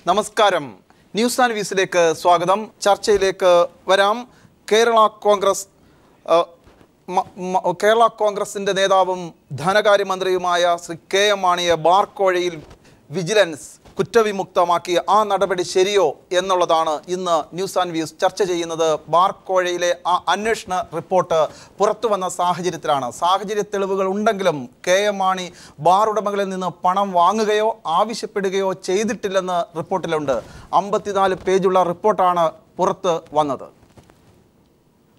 നമസ്കാരം. News and വ്യൂസിലേക്ക് സ്വാഗതം. ചർച്ചയിലേക്ക് വരാം. കേരള കോൺഗ്രസിൻ്റെ നേതാവും ധനകാര്യമന്ത്രിയുമായ ശ്രീ കെ എം മാണിയെ ബാർക്കോഴയിൽ വിജിലൻസ് കുറ്റവിമുക്തമാക്കിയ ആ നടപടി ശരിയോ എന്നുള്ളതാണ് ഇന്ന് ന്യൂസ് ആൻഡ് വ്യൂസ് ചർച്ച ചെയ്യുന്നത്. ബാർക്കോഴയിലെ ആ അന്വേഷണ റിപ്പോർട്ട് പുറത്തു വന്ന സാഹചര്യത്തിലാണ്. സാഹചര്യ തെളിവുകൾ ഉണ്ടെങ്കിലും കെ എം മാണി ബാർ ഉടമകളിൽ നിന്ന് പണം വാങ്ങുകയോ ആവശ്യപ്പെടുകയോ ചെയ്തിട്ടില്ലെന്ന് റിപ്പോർട്ടിലുണ്ട്. 54 പേജുള്ള റിപ്പോർട്ടാണ് പുറത്ത് വന്നത്.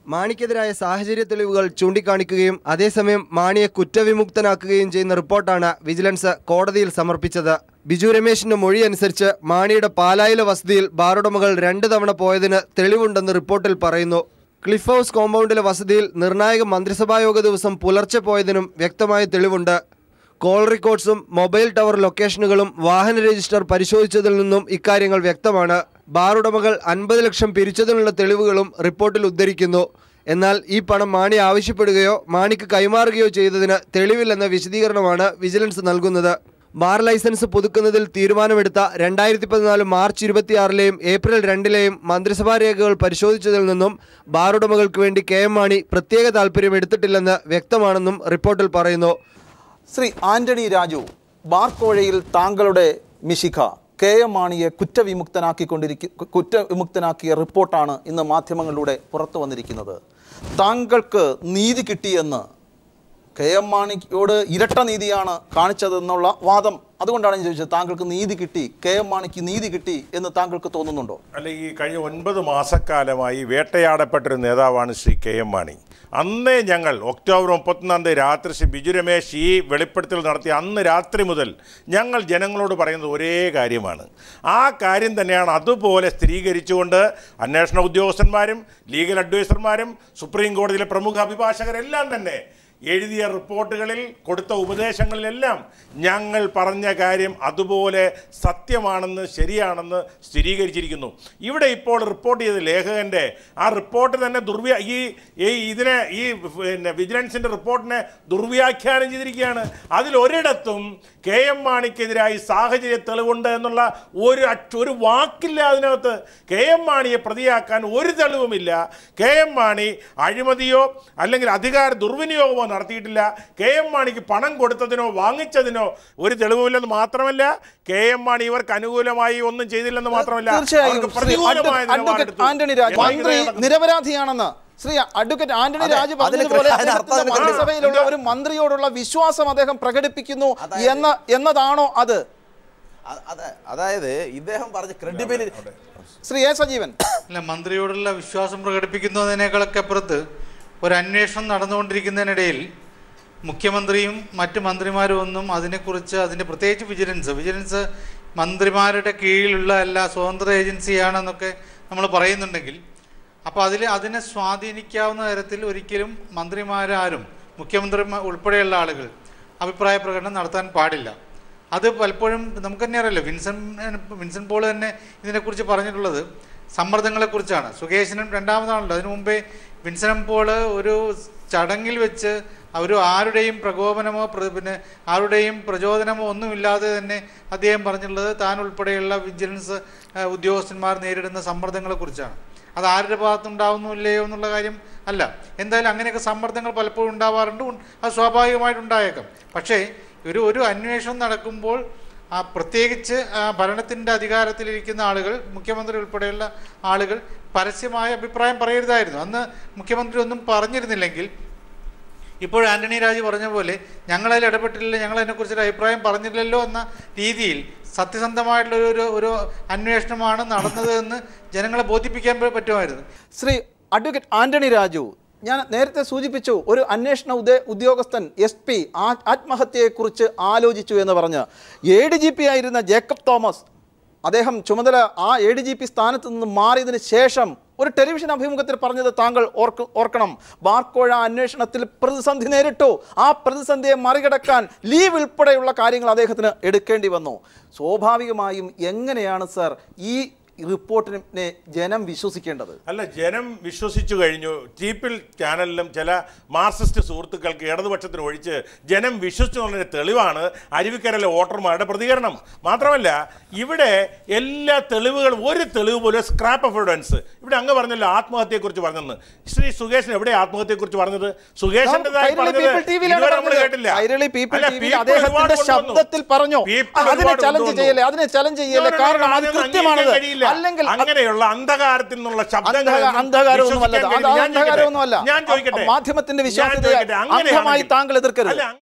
മാണിക്കെതിരായ സാഹചര്യ തെളിവുകൾ ചൂണ്ടിക്കാണിക്കുകയും അതേസമയം മാണിയെ കുറ്റവിമുക്തനാക്കുകയും ചെയ്യുന്ന റിപ്പോർട്ടാണ് വിജിലൻസ് കോടതിയിൽ സമർപ്പിച്ചത്. ബിജു രമേശിന്റെ മൊഴി അനുസരിച്ച് മാണിയുടെ പാലായിലെ വസതിയിൽ ബാറുടമകൾ 2 തവണ പോയതിന് തെളിവുണ്ടെന്ന് റിപ്പോർട്ടിൽ പറയുന്നു. ക്ലിഫ് ഹൗസ് കോമ്പൗണ്ടിലെ വസതിയിൽ നിർണായക മന്ത്രിസഭായോഗ ദിവസം പുലർച്ചെ പോയതിനും വ്യക്തമായ തെളിവുണ്ട്. കോൾ റെക്കോർഡ്സും മൊബൈൽ ടവർ ലൊക്കേഷനുകളും വാഹന രജിസ്റ്റർ പരിശോധിച്ചതിൽ നിന്നും ഇക്കാര്യങ്ങൾ വ്യക്തമാണ്. ബാറുടമകൾ 50 ലക്ഷം പിരിച്ചതിനുള്ള തെളിവുകളും റിപ്പോർട്ടിൽ ഉദ്ധരിക്കുന്നു. എന്നാൽ ഈ പണം മാണി ആവശ്യപ്പെടുകയോ മാണിക്ക് കൈമാറുകയോ ചെയ്തതിന് തെളിവില്ലെന്ന വിശദീകരണമാണ് വിജിലൻസ് നൽകുന്നത്. ബാർ ലൈസൻസ് പുതുക്കുന്നതിൽ തീരുമാനമെടുത്ത 2014 മാർച്ച് 26-ലെയും ഏപ്രിൽ 2-ലെയും മന്ത്രിസഭാ രേഖകൾ പരിശോധിച്ചതിൽ നിന്നും ബാറുടമകൾക്ക് വേണ്ടി കെ എം മാണി പ്രത്യേക താൽപ്പര്യം എടുത്തിട്ടില്ലെന്ന് വ്യക്തമാണെന്നും റിപ്പോർട്ടിൽ പറയുന്നു. ശ്രീ ആന്റണി രാജു, ബാർക്കോഴയിൽ താങ്കളുടെ മിശിഖ കെ എം മാണിയെ കുറ്റവിമുക്തനാക്കിയ റിപ്പോർട്ടാണ് ഇന്ന് മാധ്യമങ്ങളിലൂടെ പുറത്തു വന്നിരിക്കുന്നത്. താങ്കൾക്ക് നീതി കിട്ടിയെന്ന്, കെ എം മാണിയോട് ഇരട്ട നീതിയാണ് കാണിച്ചതെന്നുള്ള വാദം, അതുകൊണ്ടാണ് ഞാൻ ചോദിച്ചത്. താങ്കൾക്ക് നീതി കിട്ടി, കെ എം മാണിക്ക് നീതി കിട്ടി എന്ന് താങ്കൾക്ക് തോന്നുന്നുണ്ടോ? അല്ലെങ്കിൽ കഴിഞ്ഞ 9 മാസക്കാലമായി വേട്ടയാടപ്പെട്ടൊരു നേതാവാണ് ശ്രീ കെ എം മാണി. അന്നേ ഞങ്ങൾ ഒക്ടോബർ 31 രാത്രി ശ്രീ ബിജു രമേശ് ഈ വെളിപ്പെടുത്തൽ നടത്തിയ അന്ന് രാത്രി മുതൽ ഞങ്ങൾ ജനങ്ങളോട് പറയുന്നത് ഒരേ കാര്യമാണ്. ആ കാര്യം തന്നെയാണ് അതുപോലെ സ്ഥിരീകരിച്ചുകൊണ്ട് അന്വേഷണ ഉദ്യോഗസ്ഥന്മാരും ലീഗൽ അഡ്വൈസർമാരും സുപ്രീം കോടതിയിലെ പ്രമുഖ അഭിഭാഷകരെല്ലാം തന്നെ എഴുതിയ റിപ്പോർട്ടുകളിൽ കൊടുത്ത ഉപദേശങ്ങളിലെല്ലാം ഞങ്ങൾ പറഞ്ഞ കാര്യം അതുപോലെ സത്യമാണെന്ന് ശരിയാണെന്ന് സ്ഥിരീകരിച്ചിരിക്കുന്നു. ഇവിടെ ഇപ്പോൾ റിപ്പോർട്ട് ചെയ്ത ലേഖകൻ്റെ ആ റിപ്പോർട്ട് തന്നെ വിജിലൻസിൻ്റെ റിപ്പോർട്ടിനെ ദുർവ്യാഖ്യാനം ചെയ്തിരിക്കുകയാണ്. അതിലൊരിടത്തും കെ എം മാണിക്കെതിരായി സാഹചര്യ തെളിവുണ്ട് എന്നുള്ള ഒരു വാക്കില്ല അതിനകത്ത്. കെ എം മാണിയെ പ്രതിയാക്കാൻ ഒരു തെളിവുമില്ല. കെ എം മാണി അഴിമതിയോ അല്ലെങ്കിൽ അധികാര ദുർവിനിയോഗമോ നടത്തിയിട്ടില്ല. കെ എം മാണിക്ക് പണം കൊടുത്തതിനോ വാങ്ങിച്ചതിനോ ഒരു തെളിവുമില്ലെന്ന് മാത്രമല്ല, കെ എം മാണി ഇവർക്ക് അനുകൂലമായി ഒന്നും ചെയ്തില്ലെന്ന് മാത്രമല്ല, ആന്റണി രാജു മന്ത്രി നിരപരാധിയാണെന്ന് ശ്രീ അഡ്വക്കേറ്റ് ആന്റണി രാജു പറഞ്ഞതുപോലെ മന്ത്രിസഭയിലുള്ള ഒരു മന്ത്രിയോടുള്ള വിശ്വാസം അദ്ദേഹം പ്രകടിപ്പിക്കുന്നു എന്നതാണോ അത്? അതായത് ഇദ്ദേഹം പറഞ്ഞ ക്രെഡിബിലിറ്റി ശ്രീ എ സജീവൻ അല്ല, മന്ത്രിയോടുള്ള വിശ്വാസം പ്രകടിപ്പിക്കുന്നതിനേക്കാളൊക്കെ അപ്പുറത്ത് ഒരു അന്വേഷണം നടന്നുകൊണ്ടിരിക്കുന്നതിനിടയിൽ മുഖ്യമന്ത്രിയും മറ്റ് മന്ത്രിമാരും ഒന്നും അതിൻ്റെ പ്രത്യേകിച്ച് വിജിലൻസ് മന്ത്രിമാരുടെ കീഴിലുള്ള എല്ലാ സ്വതന്ത്ര ഏജൻസിയാണെന്നൊക്കെ നമ്മൾ പറയുന്നുണ്ടെങ്കിൽ, അപ്പോൾ അതിനെ സ്വാധീനിക്കാവുന്ന തരത്തിൽ ഒരിക്കലും മന്ത്രിമാരാരും മുഖ്യമന്ത്രി ഉൾപ്പെടെയുള്ള ആളുകൾ അഭിപ്രായ പ്രകടനം നടത്താൻ പാടില്ല. അത് പലപ്പോഴും നമുക്ക് തന്നെ അറിയില്ല. വിൻസെൻ്റ് പോൾ തന്നെ ഇതിനെക്കുറിച്ച് പറഞ്ഞിട്ടുള്ളത് സമ്മർദ്ദങ്ങളെക്കുറിച്ചാണ്. സുകേശനും രണ്ടാമതാണല്ലോ. അതിനു മുമ്പേ വിൻസെൻ്റ് പോൾ ഒരു ചടങ്ങിൽ വെച്ച് ആരുടെയും പ്രകോപനമോ ആരുടെയും പ്രചോദനമോ ഒന്നുമില്ലാതെ തന്നെ അദ്ദേഹം പറഞ്ഞിട്ടുള്ളത് താൻ ഉൾപ്പെടെയുള്ള വിജിലൻസ് ഉദ്യോഗസ്ഥന്മാർ നേരിടുന്ന സമ്മർദ്ദങ്ങളെക്കുറിച്ചാണ്. അത് ആരുടെ ഭാഗത്തുണ്ടാവുന്നില്ലയോ എന്നുള്ള കാര്യം അല്ല. എന്തായാലും അങ്ങനെയൊക്കെ സമ്മർദ്ദങ്ങൾ പലപ്പോഴും ഉണ്ടാവാറുണ്ട്. അത് സ്വാഭാവികമായിട്ടുണ്ടായേക്കാം. പക്ഷേ ഒരു അന്വേഷണം നടക്കുമ്പോൾ പ്രത്യേകിച്ച് ഭരണത്തിൻ്റെ അധികാരത്തിലിരിക്കുന്ന ആളുകൾ, മുഖ്യമന്ത്രി ഉൾപ്പെടെയുള്ള ആളുകൾ പരസ്യമായ അഭിപ്രായം പറയരുതായിരുന്നു. അന്ന് മുഖ്യമന്ത്രി ഒന്നും പറഞ്ഞിരുന്നില്ലെങ്കിൽ ഇപ്പോൾ ആന്റണി രാജു പറഞ്ഞ പോലെ ഞങ്ങളതിൽ ഇടപെട്ടില്ല, ഞങ്ങളതിനെക്കുറിച്ചൊരു അഭിപ്രായം പറഞ്ഞില്ലല്ലോ എന്ന രീതിയിൽ സത്യസന്ധമായിട്ടുള്ള ഒരു അന്വേഷണമാണ് നടന്നത് എന്ന് ജനങ്ങളെ ബോധിപ്പിക്കാൻ പറ്റുമായിരുന്നു. ശ്രീ അഡ്വക്കേറ്റ് ആന്റണി രാജു, ഞാൻ നേരത്തെ സൂചിപ്പിച്ചു, ഒരു അന്വേഷണ ഉദ്യോഗസ്ഥൻ SP ആത്മഹത്യയെക്കുറിച്ച് ആലോചിച്ചു എന്ന് പറഞ്ഞ് ADGP ആയിരുന്ന ജേക്കബ് തോമസ്, അദ്ദേഹം ചുമതല ADGP സ്ഥാനത്ത് നിന്ന് മാറിയതിന് ശേഷം ഒരു ടെലിവിഷൻ അഭിമുഖത്തിൽ പറഞ്ഞത് താങ്കൾ ഓർക്കണം. ബാർക്കോഴ അന്വേഷണത്തിൽ പ്രതിസന്ധി നേരിട്ടു. ആ പ്രതിസന്ധിയെ മറികടക്കാൻ ലീവ് ഉൾപ്പെടെയുള്ള കാര്യങ്ങൾ അദ്ദേഹത്തിന് എടുക്കേണ്ടി വന്നു. സ്വാഭാവികമായും എങ്ങനെയാണ് സർ ഈ റിപ്പോർട്ടിനെ ജനം വിശ്വസിക്കേണ്ടത്? അല്ല, ജനം വിശ്വസിച്ചു കഴിഞ്ഞു. ടീപ്പിൾ ചാനലിലും ചില മാർക്സിസ്റ്റ് സുഹൃത്തുക്കൾക്ക് ഇടതുപക്ഷത്തിന് ഒഴിച്ച് ജനം വിശ്വസിച്ചു എന്നുള്ളതിൻ്റെ തെളിവാണ് അരുവിക്കരയിലെ വോട്ടർമാരുടെ പ്രതികരണം. മാത്രമല്ല ഇവിടെ എല്ലാ തെളിവുകളും, ഒരു തെളിവ് പോലും സ്ക്രാപ്പ് ഓഫ് എവിഡൻസ്. ഇവിടെ അങ്ങ് പറഞ്ഞല്ലോ ആത്മഹത്യയെക്കുറിച്ച് പറഞ്ഞെന്ന്. ശ്രീ സുകേഷിന് എവിടെ ആത്മഹത്യയെക്കുറിച്ച് പറഞ്ഞത്? സുകേഷിൻ്റെതായി കേട്ടില്ല. ശബ്ദത്തിൽ പറഞ്ഞു അതിനെ ചലഞ്ച് ചെയ്യല്ലേ, കാരണം അത് കൃത്യമാണത്. അല്ലെങ്കിൽ അങ്ങനെയുള്ള അന്ധകാരത്തിൽ നിന്നുള്ള അന്ധകാരമൊന്നുമല്ല, ഞാൻ ചോദിക്കട്ടെ, മാധ്യമത്തിന്റെ വിശ്വാസത്തെ അന്ധമായി താങ്കൾ എതിർക്കരുത്.